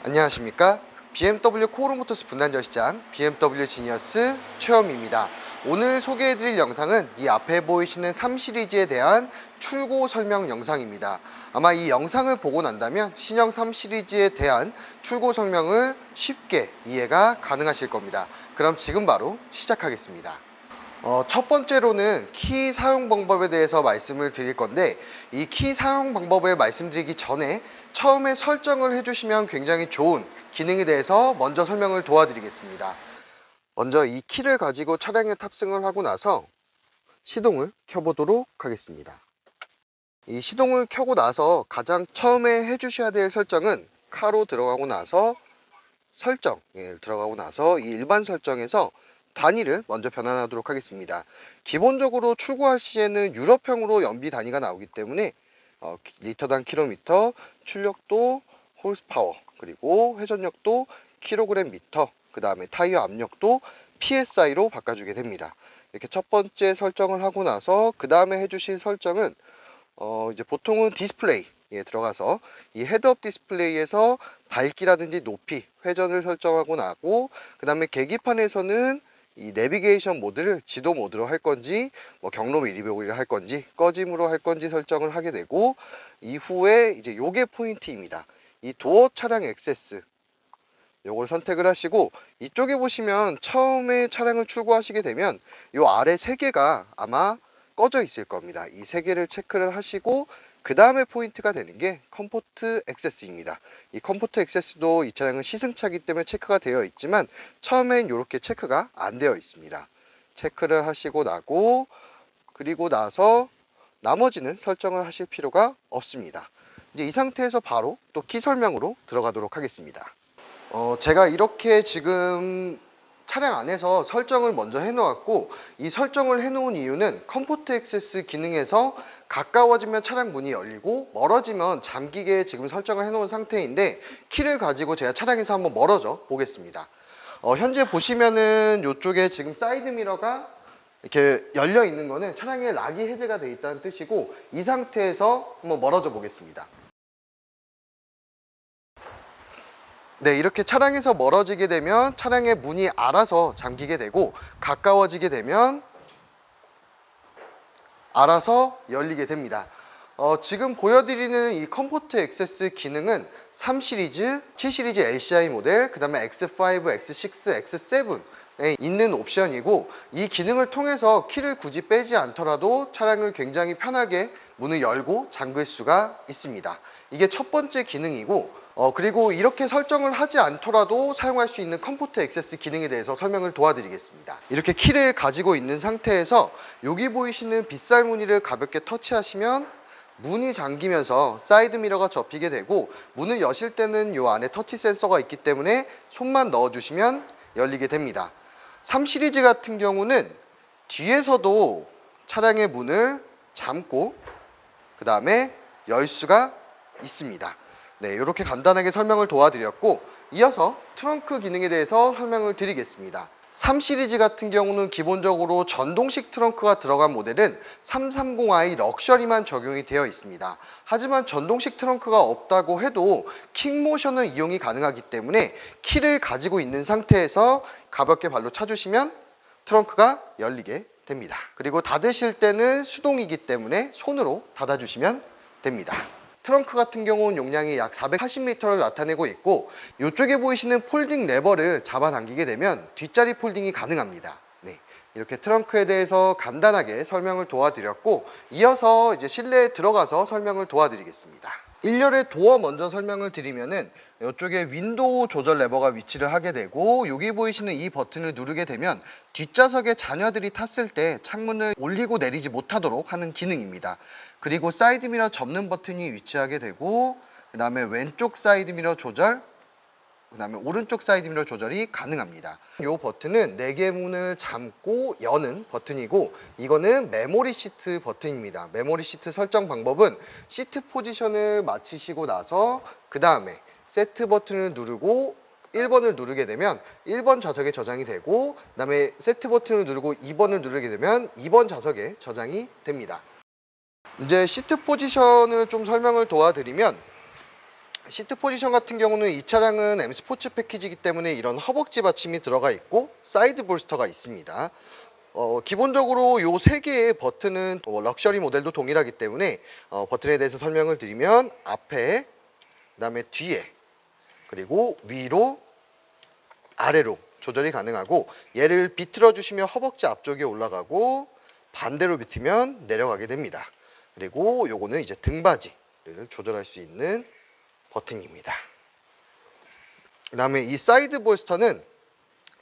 안녕하십니까? BMW 코오롱모터스 분단전시장 BMW 지니어스 최엄입니다. 오늘 소개해드릴 영상은 이 앞에 보이시는 3 시리즈에 대한 출고 설명 영상입니다. 아마 이 영상을 보고 난다면 신형 3 시리즈에 대한 출고 설명을 쉽게 이해가 가능하실 겁니다. 그럼 지금 바로 시작하겠습니다. 첫 번째로는 키 사용 방법에 대해서 말씀을 드릴 건데, 이 키 사용 방법을 말씀드리기 전에 처음에 설정을 해주시면 굉장히 좋은 기능에 대해서 먼저 설명을 도와드리겠습니다. 먼저 이 키를 가지고 차량에 탑승을 하고 나서 시동을 켜보도록 하겠습니다. 이 시동을 켜고 나서 가장 처음에 해주셔야 될 설정은 카로 들어가고 나서 설정에 들어가고 나서 이 일반 설정에서 단위를 먼저 변환하도록 하겠습니다. 기본적으로 출고할 시에는 유럽형으로 연비 단위가 나오기 때문에 리터당 킬로미터, 출력도, 홀스파워, 그리고 회전력도 킬로그램 미터, 그 다음에 타이어 압력도 PSI로 바꿔주게 됩니다. 이렇게 첫 번째 설정을 하고 나서 그 다음에 해주실 설정은 이제 보통은 디스플레이에 들어가서 이 헤드업 디스플레이에서 밝기라든지 높이, 회전을 설정하고 나고, 그 다음에 계기판에서는 이 내비게이션 모드를 지도 모드로 할 건지, 경로 미리보기를 할 건지, 꺼짐으로 할 건지 설정을 하게 되고, 이후에 이제 요게 포인트입니다. 이 도어 차량 액세스, 요걸 선택을 하시고, 이쪽에 보시면 처음에 차량을 출고하시게 되면 요 아래 3개가 아마 꺼져 있을 겁니다. 이 3개를 체크를 하시고, 그 다음에 포인트가 되는 게 컴포트 액세스입니다. 이 컴포트 액세스도 이 차량은 시승차이기 때문에 체크가 되어 있지만 처음엔 이렇게 체크가 안 되어 있습니다. 체크를 하시고 나고, 그리고 나서 나머지는 설정을 하실 필요가 없습니다. 이제 이 상태에서 바로 또 키 설명으로 들어가도록 하겠습니다. 제가 이렇게 지금 차량 안에서 설정을 먼저 해놓았고, 이 설정을 해놓은 이유는 컴포트 액세스 기능에서 가까워지면 차량 문이 열리고 멀어지면 잠기게 지금 설정을 해놓은 상태인데, 키를 가지고 제가 차량에서 한번 멀어져 보겠습니다. 현재 보시면은 이쪽에 지금 사이드 미러가 이렇게 열려 있는 거는 차량의 락이 해제가 되어 있다는 뜻이고, 이 상태에서 한번 멀어져 보겠습니다. 네, 이렇게 차량에서 멀어지게 되면 차량의 문이 알아서 잠기게 되고, 가까워지게 되면 알아서 열리게 됩니다. 지금 보여드리는 이 컴포트 액세스 기능은 3 시리즈, 7 시리즈 LCI 모델, 그 다음에 X5, X6, X7에 있는 옵션이고, 이 기능을 통해서 키를 굳이 빼지 않더라도 차량을 굉장히 편하게 문을 열고 잠글 수가 있습니다. 이게 첫 번째 기능이고, 그리고 이렇게 설정을 하지 않더라도 사용할 수 있는 컴포트 액세스 기능에 대해서 설명을 도와드리겠습니다. 이렇게 키를 가지고 있는 상태에서 여기 보이시는 빗살 무늬를 가볍게 터치하시면 문이 잠기면서 사이드 미러가 접히게 되고, 문을 여실 때는 이 안에 터치 센서가 있기 때문에 손만 넣어주시면 열리게 됩니다. 3 시리즈 같은 경우는 뒤에서도 차량의 문을 잠고 그 다음에 열 수가 있습니다. 네, 이렇게 간단하게 설명을 도와드렸고, 이어서 트렁크 기능에 대해서 설명을 드리겠습니다. 3 시리즈 같은 경우는 기본적으로 전동식 트렁크가 들어간 모델은 330i 럭셔리만 적용이 되어 있습니다. 하지만 전동식 트렁크가 없다고 해도 킥모션을 이용이 가능하기 때문에 키를 가지고 있는 상태에서 가볍게 발로 차주시면 트렁크가 열리게 됩니다. 그리고 닫으실 때는 수동이기 때문에 손으로 닫아주시면 됩니다. 트렁크 같은 경우는 용량이 약 480리터를 나타내고 있고, 이쪽에 보이시는 폴딩 레버를 잡아당기게 되면 뒷자리 폴딩이 가능합니다. 네, 이렇게 트렁크에 대해서 간단하게 설명을 도와드렸고, 이어서 이제 실내에 들어가서 설명을 도와드리겠습니다. 1열의 도어 먼저 설명을 드리면은 이쪽에 윈도우 조절 레버가 위치를 하게 되고, 여기 보이시는 이 버튼을 누르게 되면 뒷좌석에 자녀들이 탔을 때 창문을 올리고 내리지 못하도록 하는 기능입니다. 그리고 사이드 미러 접는 버튼이 위치하게 되고, 그 다음에 왼쪽 사이드 미러 조절, 그 다음에 오른쪽 사이드 미러 조절이 가능합니다. 이 버튼은 4개 문을 잠고 여는 버튼이고, 이거는 메모리 시트 버튼입니다. 메모리 시트 설정 방법은 시트 포지션을 맞추시고 나서 그 다음에 세트 버튼을 누르고 1번을 누르게 되면 1번 좌석에 저장이 되고, 그 다음에 세트 버튼을 누르고 2번을 누르게 되면 2번 좌석에 저장이 됩니다. 이제 시트 포지션을 좀 설명을 도와드리면, 시트 포지션 같은 경우는 이 차량은 M 스포츠 패키지이기 때문에 이런 허벅지 받침이 들어가 있고 사이드 볼스터가 있습니다. 기본적으로 요 세 개의 버튼은 럭셔리 모델도 동일하기 때문에 버튼에 대해서 설명을 드리면 앞에, 그 다음에 뒤에, 그리고 위로, 아래로 조절이 가능하고, 얘를 비틀어 주시면 허벅지 앞쪽에 올라가고 반대로 비트면 내려가게 됩니다. 그리고 요거는 이제 등받이를 조절할 수 있는 버튼입니다. 그 다음에 이 사이드 볼스터는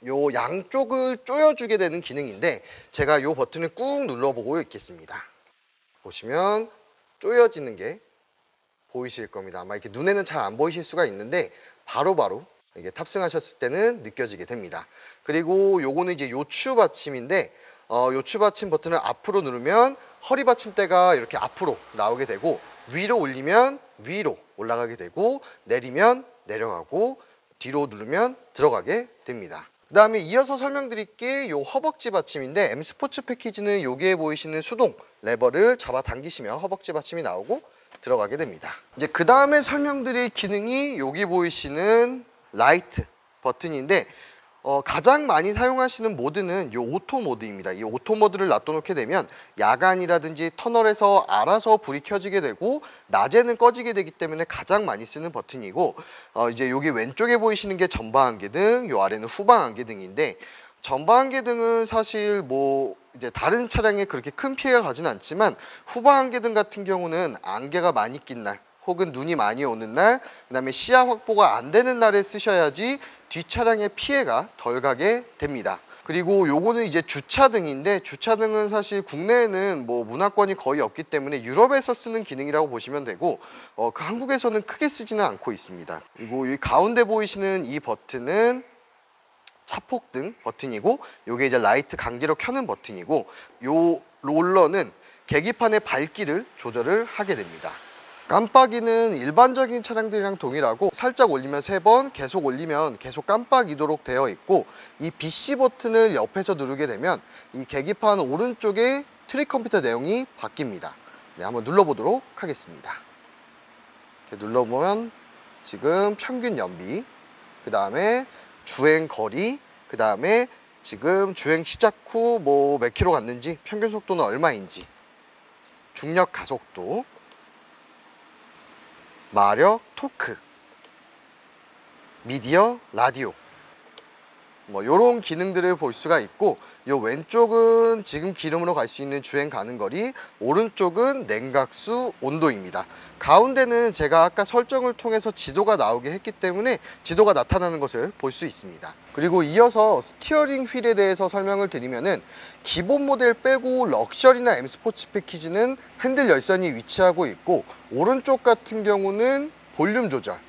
요 양쪽을 조여주게 되는 기능인데, 제가 요 버튼을 꾹 눌러보고 있겠습니다. 보시면 조여지는 게 보이실 겁니다. 아마 이렇게 눈에는 잘 안 보이실 수가 있는데 바로바로 이게 탑승하셨을 때는 느껴지게 됩니다. 그리고 요거는 이제 요추 받침인데, 요추 받침 버튼을 앞으로 누르면 허리 받침대가 이렇게 앞으로 나오게 되고, 위로 올리면 위로 올라가게 되고, 내리면 내려가고, 뒤로 누르면 들어가게 됩니다. 그 다음에 이어서 설명드릴게 요 허벅지 받침인데, M 스포츠 패키지는 여기에 보이시는 수동 레버를 잡아 당기시면 허벅지 받침이 나오고 들어가게 됩니다. 이제 그 다음에 설명드릴 기능이 여기 보이시는 라이트 버튼인데, 가장 많이 사용하시는 모드는 이 오토 모드입니다. 이 오토 모드를 놔둬놓게 되면 야간이라든지 터널에서 알아서 불이 켜지게 되고, 낮에는 꺼지게 되기 때문에 가장 많이 쓰는 버튼이고, 이제 여기 왼쪽에 보이시는 게 전방 안개등, 요 아래는 후방 안개등인데, 전방 안개등은 사실 뭐 이제 다른 차량에 그렇게 큰 피해가 가진 않지만, 후방 안개등 같은 경우는 안개가 많이 낀 날, 혹은 눈이 많이 오는 날, 그 다음에 시야 확보가 안 되는 날에 쓰셔야지 뒷차량에 피해가 덜 가게 됩니다. 그리고 요거는 이제 주차등인데, 주차등은 사실 국내에는 뭐 문화권이 거의 없기 때문에 유럽에서 쓰는 기능이라고 보시면 되고, 그 한국에서는 크게 쓰지는 않고 있습니다. 그리고 이 가운데 보이시는 이 버튼은 차폭등 버튼이고, 요게 이제 라이트 강제로 켜는 버튼이고, 요 롤러는 계기판의 밝기를 조절을 하게 됩니다. 깜빡이는 일반적인 차량들이랑 동일하고, 살짝 올리면 3번, 계속 올리면 계속 깜빡이도록 되어 있고, 이 BC 버튼을 옆에서 누르게 되면 이 계기판 오른쪽에 트릭 컴퓨터 내용이 바뀝니다. 네, 한번 눌러보도록 하겠습니다. 이렇게 눌러보면 지금 평균 연비, 그 다음에 주행 거리, 그 다음에 지금 주행 시작 후 뭐 몇 킬로 갔는지, 평균 속도는 얼마인지, 중력 가속도, 마력, 토크, 미디어, 라디오, 뭐 요런 기능들을 볼 수가 있고, 요 왼쪽은 지금 기름으로 갈 수 있는 주행 가는 거리, 오른쪽은 냉각수, 온도입니다. 가운데는 제가 아까 설정을 통해서 지도가 나오게 했기 때문에 지도가 나타나는 것을 볼 수 있습니다. 그리고 이어서 스티어링 휠에 대해서 설명을 드리면은, 기본 모델 빼고 럭셔리나 M 스포츠 패키지는 핸들 열선이 위치하고 있고, 오른쪽 같은 경우는 볼륨 조절,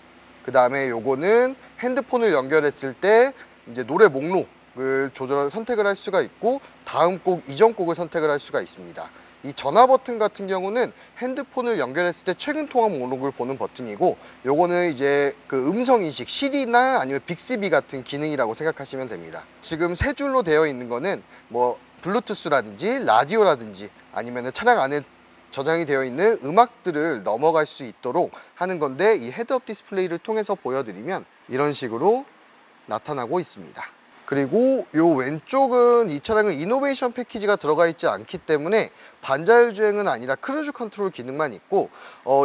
그 다음에 요거는 핸드폰을 연결했을 때 이제 노래 목록을 선택을 할 수가 있고, 다음 곡, 이전 곡을 선택을 할 수가 있습니다. 이 전화 버튼 같은 경우는 핸드폰을 연결했을 때 최근 통화 목록을 보는 버튼이고, 요거는 이제 그 음성 인식, 시리나 아니면 빅스비 같은 기능이라고 생각하시면 됩니다. 지금 세 줄로 되어 있는 거는 뭐 블루투스라든지 라디오라든지 아니면 차량 안에 저장이 되어 있는 음악들을 넘어갈 수 있도록 하는 건데, 이 헤드업 디스플레이를 통해서 보여드리면 이런 식으로 나타나고 있습니다. 그리고 요 왼쪽은 이 차량은 이노베이션 패키지가 들어가 있지 않기 때문에 반자율 주행은 아니라 크루즈 컨트롤 기능만 있고,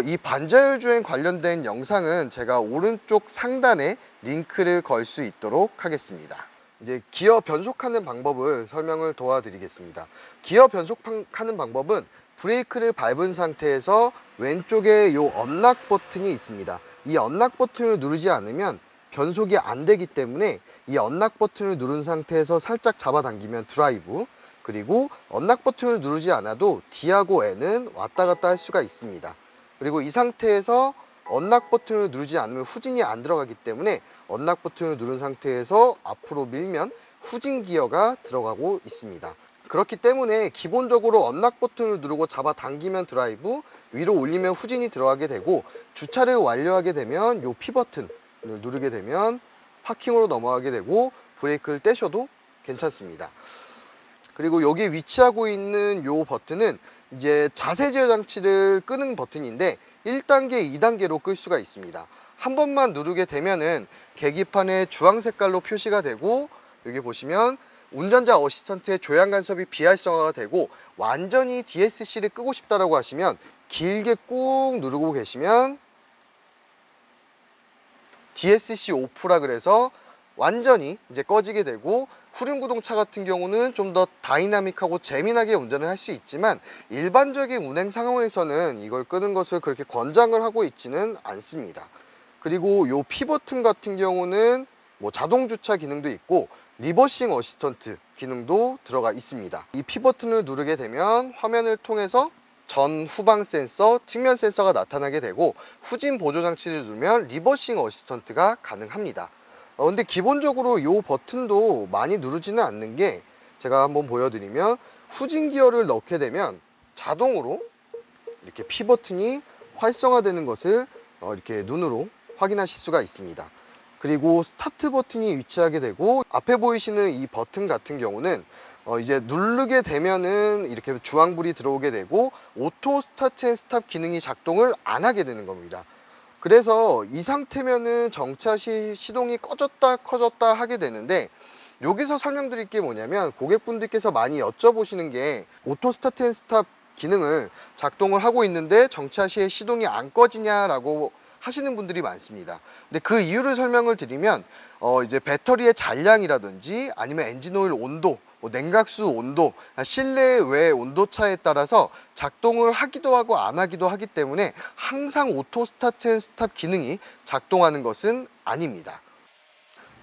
이 반자율 주행 관련된 영상은 제가 오른쪽 상단에 링크를 걸 수 있도록 하겠습니다. 이제 기어 변속하는 방법을 설명을 도와드리겠습니다. 기어 변속하는 방법은 브레이크를 밟은 상태에서 왼쪽에 요 언락 버튼이 있습니다. 이 언락 버튼을 누르지 않으면 변속이 안 되기 때문에 이 언락 버튼을 누른 상태에서 살짝 잡아당기면 드라이브, 그리고 언락 버튼을 누르지 않아도 D하고 N은 왔다 갔다 할 수가 있습니다. 그리고 이 상태에서 언락 버튼을 누르지 않으면 후진이 안 들어가기 때문에 언락 버튼을 누른 상태에서 앞으로 밀면 후진 기어가 들어가고 있습니다. 그렇기 때문에 기본적으로 언락 버튼을 누르고 잡아당기면 드라이브, 위로 올리면 후진이 들어가게 되고, 주차를 완료하게 되면 요 P 버튼 누르게 되면 파킹으로 넘어가게 되고, 브레이크를 떼셔도 괜찮습니다. 그리고 여기 위치하고 있는 요 버튼은 이제 자세 제어 장치를 끄는 버튼인데, 1단계, 2단계로 끌 수가 있습니다. 한 번만 누르게 되면은 계기판에 주황 색깔로 표시가 되고, 여기 보시면 운전자 어시스턴트의 조향 간섭이 비활성화가 되고, 완전히 DSC를 끄고 싶다라고 하시면 길게 꾹 누르고 계시면 DSC 오프라 그래서 완전히 이제 꺼지게 되고, 후륜구동차 같은 경우는 좀 더 다이나믹하고 재미나게 운전을 할 수 있지만 일반적인 운행 상황에서는 이걸 끄는 것을 그렇게 권장을 하고 있지는 않습니다. 그리고 요 P 버튼 같은 경우는 뭐 자동 주차 기능도 있고 리버싱 어시스턴트 기능도 들어가 있습니다. 이 P 버튼을 누르게 되면 화면을 통해서 전 후방 센서, 측면 센서가 나타나게 되고, 후진 보조 장치를 누르면 리버싱 어시스턴트가 가능합니다. 근데 기본적으로 이 버튼도 많이 누르지는 않는 게, 제가 한번 보여드리면 후진 기어를 넣게 되면 자동으로 이렇게 P 버튼이 활성화되는 것을 이렇게 눈으로 확인하실 수가 있습니다. 그리고 스타트 버튼이 위치하게 되고, 앞에 보이시는 이 버튼 같은 경우는 이제 누르게 되면은 이렇게 주황불이 들어오게 되고 오토 스타트 앤 스탑 기능이 작동을 안 하게 되는 겁니다. 그래서 이 상태면은 정차 시 시동이 꺼졌다 켜졌다 하게 되는데, 여기서 설명드릴 게 뭐냐면, 고객분들께서 많이 여쭤보시는 게 오토 스타트 앤 스탑 기능을 작동을 하고 있는데 정차 시에 시동이 안 꺼지냐라고 하시는 분들이 많습니다. 근데 그 이유를 설명을 드리면, 이제 배터리의 잔량이라든지 아니면 엔진오일 온도, 뭐 냉각수 온도, 실내 외 온도차에 따라서 작동을 하기도 하고 안 하기도 하기 때문에 항상 오토 스타트 앤 스탑 기능이 작동하는 것은 아닙니다.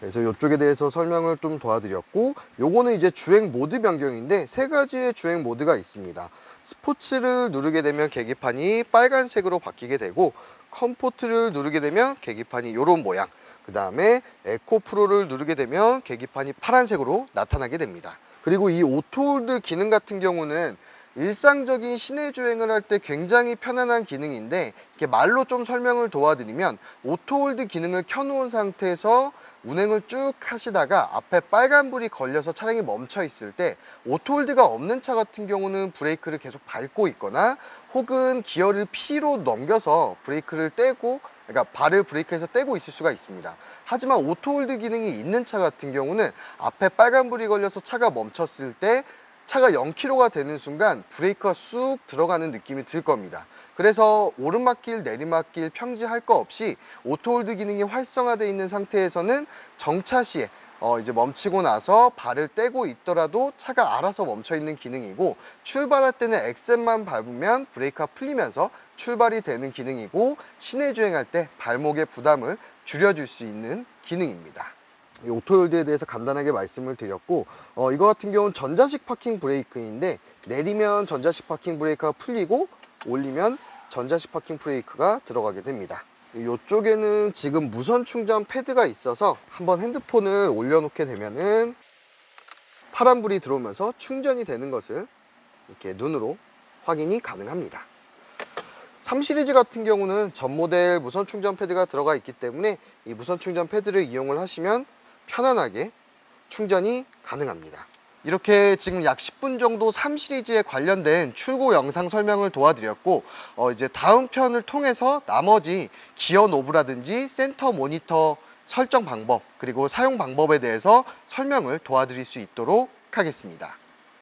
그래서 이쪽에 대해서 설명을 좀 도와드렸고, 요거는 이제 주행 모드 변경인데 세 가지의 주행 모드가 있습니다. 스포츠를 누르게 되면 계기판이 빨간색으로 바뀌게 되고, 컴포트를 누르게 되면 계기판이 이런 모양, 그 다음에 에코 프로를 누르게 되면 계기판이 파란색으로 나타나게 됩니다. 그리고 이 오토홀드 기능 같은 경우는 일상적인 시내 주행을 할 때 굉장히 편안한 기능인데, 이렇게 말로 좀 설명을 도와드리면, 오토홀드 기능을 켜놓은 상태에서 운행을 쭉 하시다가 앞에 빨간불이 걸려서 차량이 멈춰 있을 때, 오토홀드가 없는 차 같은 경우는 브레이크를 계속 밟고 있거나 혹은 기어를 P로 넘겨서 브레이크를 떼고, 그러니까 발을 브레이크에서 떼고 있을 수가 있습니다. 하지만 오토홀드 기능이 있는 차 같은 경우는 앞에 빨간불이 걸려서 차가 멈췄을 때 차가 0km가 되는 순간 브레이크가 쑥 들어가는 느낌이 들 겁니다. 그래서 오르막길, 내리막길 평지할 거 없이 오토홀드 기능이 활성화되어 있는 상태에서는 정차 시에 이제 멈추고 나서 발을 떼고 있더라도 차가 알아서 멈춰 있는 기능이고, 출발할 때는 엑셀만 밟으면 브레이크가 풀리면서 출발이 되는 기능이고, 시내 주행할 때 발목의 부담을 줄여줄 수 있는 기능입니다. 이 오토홀드에 대해서 간단하게 말씀을 드렸고, 이거 같은 경우는 전자식 파킹 브레이크인데, 내리면 전자식 파킹 브레이크가 풀리고 올리면 전자식 파킹 브레이크가 들어가게 됩니다. 이쪽에는 지금 무선 충전 패드가 있어서 한번 핸드폰을 올려놓게 되면은 파란불이 들어오면서 충전이 되는 것을 이렇게 눈으로 확인이 가능합니다. 3 시리즈 같은 경우는 전 모델 무선 충전 패드가 들어가 있기 때문에 이 무선 충전 패드를 이용을 하시면 편안하게 충전이 가능합니다. 이렇게 지금 약 10분 정도 3 시리즈에 관련된 출고 영상 설명을 도와드렸고, 이제 다음 편을 통해서 나머지 기어 노브라든지 센터 모니터 설정 방법, 그리고 사용 방법에 대해서 설명을 도와드릴 수 있도록 하겠습니다.